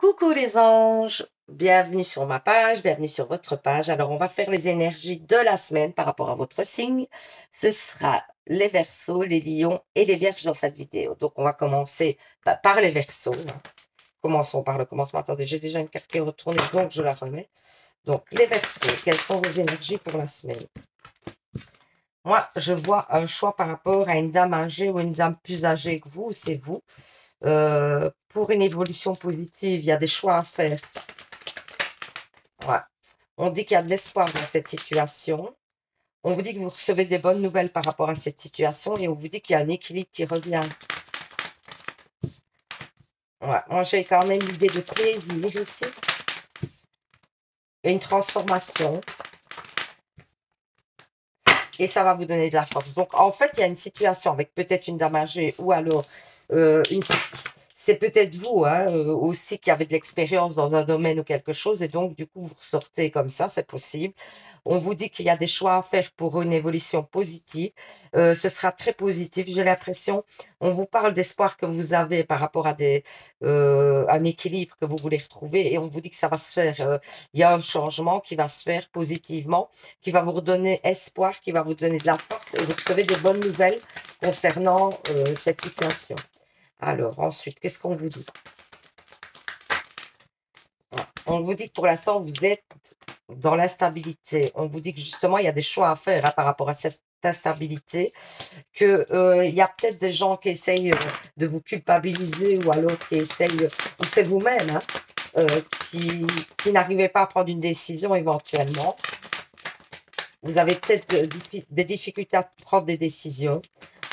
Coucou les anges, bienvenue sur ma page, bienvenue sur votre page. Alors on va faire les énergies de la semaine par rapport à votre signe. Ce sera les Verseaux, les Lions et les Vierges dans cette vidéo. Donc on va commencer par les Verseaux. Commençons par le commencement. Attendez, j'ai déjà une carte qui est retournée, donc je la remets. Donc les Verseaux, quelles sont vos énergies pour la semaine? Moi, je vois un choix par rapport à une dame âgée ou une dame plus âgée que vous, c'est vous. Pour une évolution positive, il y a des choix à faire. Ouais. On dit qu'il y a de l'espoir dans cette situation. On vous dit que vous recevez des bonnes nouvelles par rapport à cette situation et on vous dit qu'il y a un équilibre qui revient. Ouais. Moi, j'ai quand même l'idée de plaisir ici. Une transformation. Et ça va vous donner de la force. Donc, en fait, il y a une situation avec peut-être une dame âgée ou alors c'est peut-être vous aussi qui avez de l'expérience dans un domaine ou quelque chose et donc, du coup, vous ressortez comme ça, c'est possible. On vous dit qu'il y a des choix à faire pour une évolution positive. Ce sera très positif, j'ai l'impression. On vous parle d'espoir que vous avez par rapport à un équilibre que vous voulez retrouver et on vous dit que ça va se faire. Il y a un changement qui va se faire positivement, qui va vous redonner espoir, qui va vous donner de la force et vous recevez des bonnes nouvelles concernant cette situation. Alors, ensuite, qu'est-ce qu'on vous dit? On vous dit que pour l'instant, vous êtes dans l'instabilité. On vous dit que justement, il y a des choix à faire par rapport à cette instabilité, qu'il y a peut-être des gens qui essayent de vous culpabiliser ou alors qui essayent, ou c'est vous-même, qui n'arrivez pas à prendre une décision éventuellement. Vous avez peut-être des difficultés à prendre des décisions.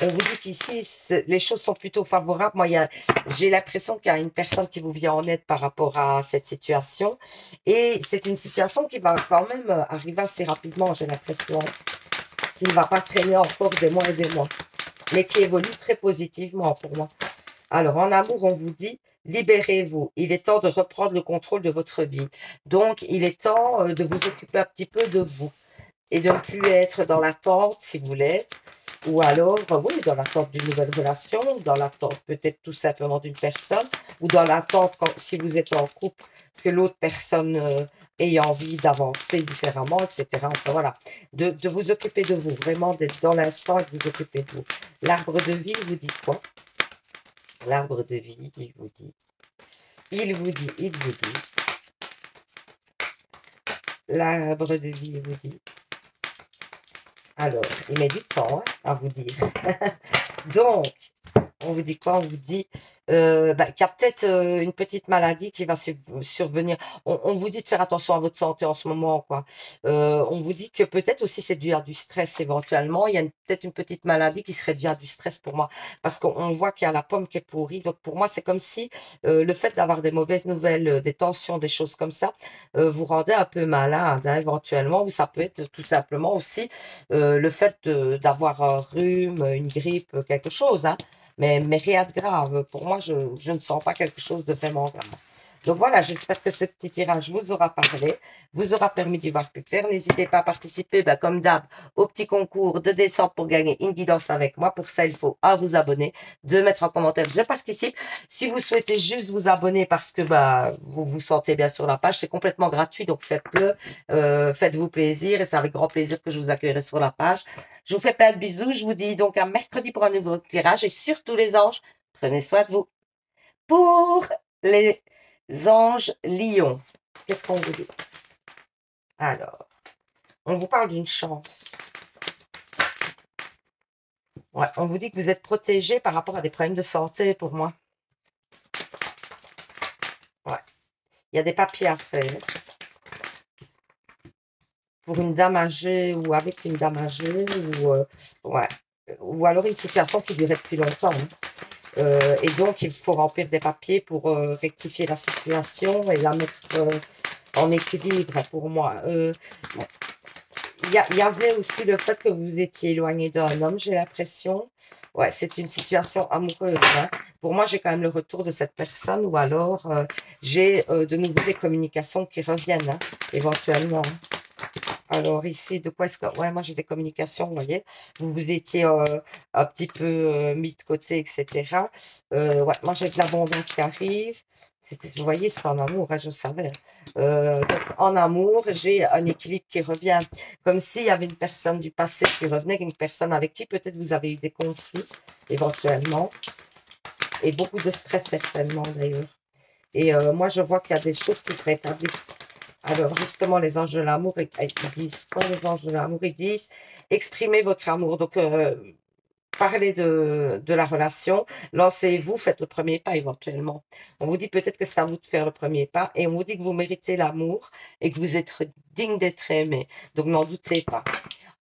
On vous dit qu'ici, les choses sont plutôt favorables. Moi, j'ai l'impression qu'il y a une personne qui vous vient en aide par rapport à cette situation. Et c'est une situation qui va quand même arriver assez rapidement, j'ai l'impression. Qui ne va pas traîner encore des mois et des mois. Mais qui évolue très positivement pour moi. Alors, en amour, on vous dit, libérez-vous. Il est temps de reprendre le contrôle de votre vie. Donc, il est temps de vous occuper un petit peu de vous. Et de ne plus être dans l'attente, si vous l'êtes, ou alors, oui, dans l'attente d'une nouvelle relation, dans l'attente peut-être tout simplement d'une personne, ou dans l'attente, si vous êtes en couple, que l'autre personne ait envie d'avancer différemment, etc. Enfin, voilà, de vous occuper de vous, vraiment d'être dans l'instant et de vous occuper de vous. L'arbre de vie, il vous dit quoi? L'arbre de vie, il vous dit, l'arbre de vie, il vous dit, alors, il met du temps à vous dire. Donc, on vous dit quoi? On vous dit qu'il y a peut-être une petite maladie qui va survenir. On vous dit de faire attention à votre santé en ce moment, quoi. On vous dit que peut-être aussi c'est dû à du stress éventuellement. Il y a peut-être une petite maladie qui serait due à du stress pour moi. Parce qu'on voit qu'il y a la pomme qui est pourrie. Donc pour moi, c'est comme si le fait d'avoir des mauvaises nouvelles, des tensions, des choses comme ça, vous rendait un peu malade, éventuellement. Ou ça peut être tout simplement aussi le fait d'avoir un rhume, une grippe, quelque chose, mais rien de grave. Pour moi, je ne sens pas quelque chose de vraiment grave. Donc voilà, j'espère que ce petit tirage vous aura parlé, vous aura permis d'y voir plus clair. N'hésitez pas à participer, comme d'hab, au petit concours de décembre pour gagner une guidance avec moi. Pour ça, il faut vous abonner, de mettre en commentaire je participe. Si vous souhaitez juste vous abonner parce que vous vous sentez bien sur la page, c'est complètement gratuit, donc faites-le. Faites-vous plaisir et c'est avec grand plaisir que je vous accueillerai sur la page. Je vous fais plein de bisous. Je vous dis donc à mercredi pour un nouveau tirage et surtout les anges, prenez soin de vous. Pour les anges lions, qu'est-ce qu'on vous dit? Alors, on vous parle d'une chance. Ouais, on vous dit que vous êtes protégé par rapport à des problèmes de santé pour moi. Ouais, il y a des papiers à faire. Pour une dame âgée ou avec une dame âgée ou alors une situation qui durait depuis longtemps. Et donc, il faut remplir des papiers pour rectifier la situation et la mettre en équilibre pour moi. Il y avait aussi le fait que vous étiez éloigné d'un homme, j'ai l'impression. Ouais, c'est une situation amoureuse. Pour moi, j'ai quand même le retour de cette personne ou alors j'ai de nouveau des communications qui reviennent, éventuellement. Alors ici, de quoi est-ce que... Ouais, moi j'ai des communications, vous voyez. Vous vous étiez un petit peu mis de côté, etc. Ouais, moi j'ai de l'abondance qui arrive. Vous voyez, c'est en amour, hein, je savais. Donc, en amour, j'ai un équilibre qui revient. Comme s'il y avait une personne du passé qui revenait, une personne avec qui peut-être vous avez eu des conflits, éventuellement. Et beaucoup de stress, certainement, d'ailleurs. Et moi, je vois qu'il y a des choses qui se rétablissent. Alors, justement, les anges de l'amour, ils disent quoi, les anges de l'amour? Ils disent, exprimez votre amour. Donc, parlez de la relation, lancez-vous, faites le premier pas éventuellement. On vous dit peut-être que c'est à vous de faire le premier pas et on vous dit que vous méritez l'amour et que vous êtes digne d'être aimé. Donc, n'en doutez pas.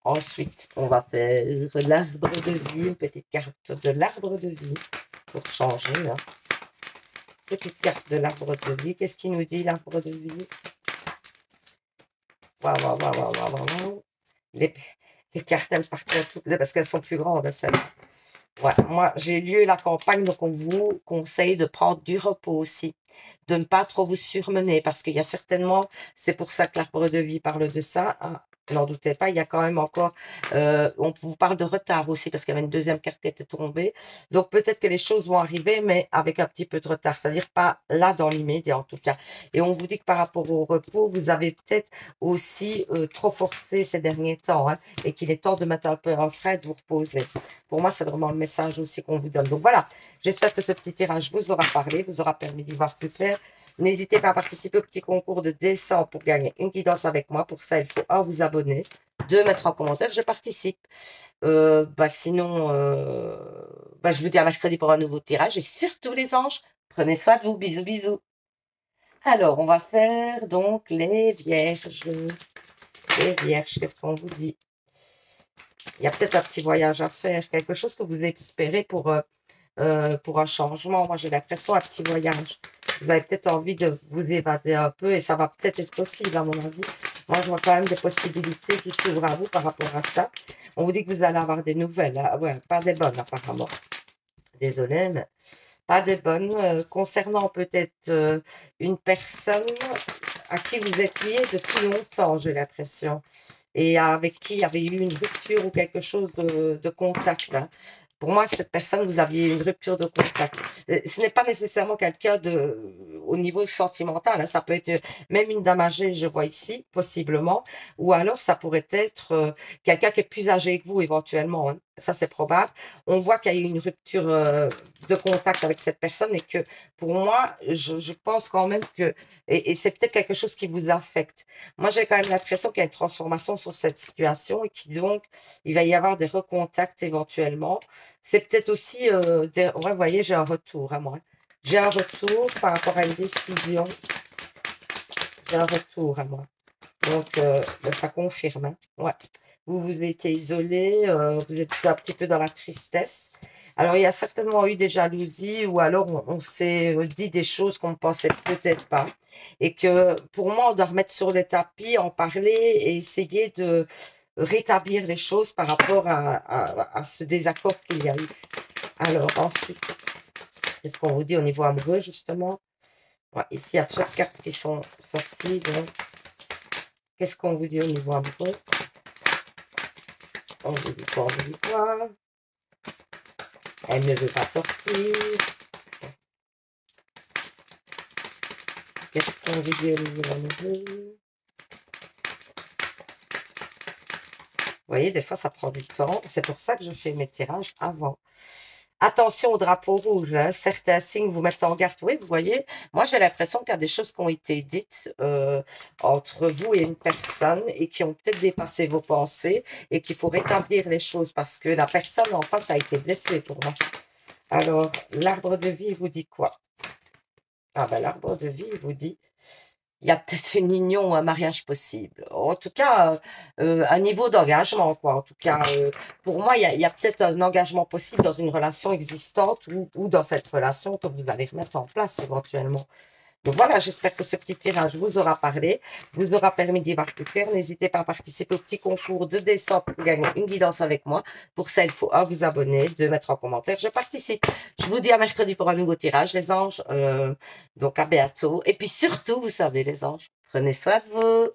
Ensuite, on va faire l'arbre de vie, une petite carte de l'arbre de vie pour changer, hein. Petite carte de l'arbre de vie. Qu'est-ce qu'il nous dit, l'arbre de vie? Waouh, waouh, waouh, waouh, waouh, waouh. Les cartes, elles partent toutes là parce qu'elles sont plus grandes, celles-là. Ouais, moi, j'ai lu la campagne, donc on vous conseille de prendre du repos aussi, de ne pas trop vous surmener, parce qu'il y a certainement, c'est pour ça que l'arbre de vie parle de ça, hein, n'en doutez pas, il y a quand même encore, on vous parle de retard aussi, parce qu'il y avait une deuxième carte qui était tombée, donc peut-être que les choses vont arriver, mais avec un petit peu de retard, c'est-à-dire pas là dans l'immédiat en tout cas. Et on vous dit que par rapport au repos, vous avez peut-être aussi trop forcé ces derniers temps, hein, et qu'il est temps de mettre un peu un frein, de vous reposer. Pour moi, c'est vraiment le message aussi qu'on vous donne. Donc voilà, j'espère que ce petit tirage vous aura parlé, vous aura permis d'y voir plus clair. N'hésitez pas à participer au petit concours de décembre pour gagner une guidance avec moi. Pour ça, il faut vous abonner, 2 mettre en commentaire, je participe. Sinon, je vous dis à mercredi pour un nouveau tirage. Et surtout les anges, prenez soin de vous. Bisous, bisous. Alors, on va faire donc les vierges. Les vierges, qu'est-ce qu'on vous dit? Il y a peut-être un petit voyage à faire, quelque chose que vous espérez pour un changement. Moi, j'ai l'impression un petit voyage. Vous avez peut-être envie de vous évader un peu et ça va peut-être être possible, à mon avis. Moi, je vois quand même des possibilités qui s'ouvrent à vous par rapport à ça. On vous dit que vous allez avoir des nouvelles. Hein. Ouais, pas des bonnes, apparemment. Désolée, mais pas des bonnes. Concernant peut-être une personne à qui vous êtes lié depuis longtemps, j'ai l'impression. Et avec qui il y avait eu une rupture ou quelque chose de contact. Hein. Pour moi, cette personne, vous aviez une rupture de contact. Ce n'est pas nécessairement quelqu'un au niveau sentimental. Hein. Ça peut être même une dame âgée, je vois ici, possiblement. Ou alors, ça pourrait être quelqu'un qui est plus âgé que vous, éventuellement. Hein. Ça, c'est probable. On voit qu'il y a eu une rupture de contact avec cette personne et que, pour moi, je pense quand même que... Et c'est peut-être quelque chose qui vous affecte. Moi, j'ai quand même l'impression qu'il y a une transformation sur cette situation et qui donc, il va y avoir des recontacts éventuellement. C'est peut-être aussi, ouais, vous voyez, j'ai un retour à moi. J'ai un retour par rapport à une décision. J'ai un retour à moi. Donc, ça confirme. Hein. Ouais. Vous vous étiez isolé, vous êtes un petit peu dans la tristesse. Alors, il y a certainement eu des jalousies ou alors on s'est dit des choses qu'on ne pensait peut-être pas. Et que pour moi, on doit remettre sur le tapis, en parler et essayer de rétablir les choses par rapport à ce désaccord qu'il y a eu. Alors, ensuite, qu'est-ce qu'on vous dit au niveau amoureux, justement? Ouais, ici, il y a 3 cartes qui sont sorties. Donc, qu'est-ce qu'on vous dit au niveau amoureux? On vous dit quoi? On vous dit quoi? Elle ne veut pas sortir. Qu'est-ce qu'on vous dit au niveau amoureux? Vous voyez, des fois, ça prend du temps. C'est pour ça que je fais mes tirages avant. Attention au drapeau rouge, hein. Certains signes vous mettent en garde. Oui, vous voyez, moi j'ai l'impression qu'il y a des choses qui ont été dites entre vous et une personne et qui ont peut-être dépassé vos pensées et qu'il faut rétablir les choses parce que la personne en face a été blessée pour moi. Alors, l'arbre de vie vous dit quoi? Ah ben l'arbre de vie vous dit il y a peut-être une union ou un mariage possible. En tout cas, un niveau d'engagement, quoi. En tout cas, pour moi, il y a peut-être un engagement possible dans une relation existante ou dans cette relation que vous allez remettre en place éventuellement. Donc voilà, j'espère que ce petit tirage vous aura parlé, vous aura permis d'y voir plus clair. N'hésitez pas à participer au petit concours de décembre pour gagner une guidance avec moi. Pour ça, il faut vous abonner, 2 mettre en commentaire. Je participe. Je vous dis à mercredi pour un nouveau tirage, les anges. Donc à bientôt. Et puis surtout, vous savez, les anges, prenez soin de vous.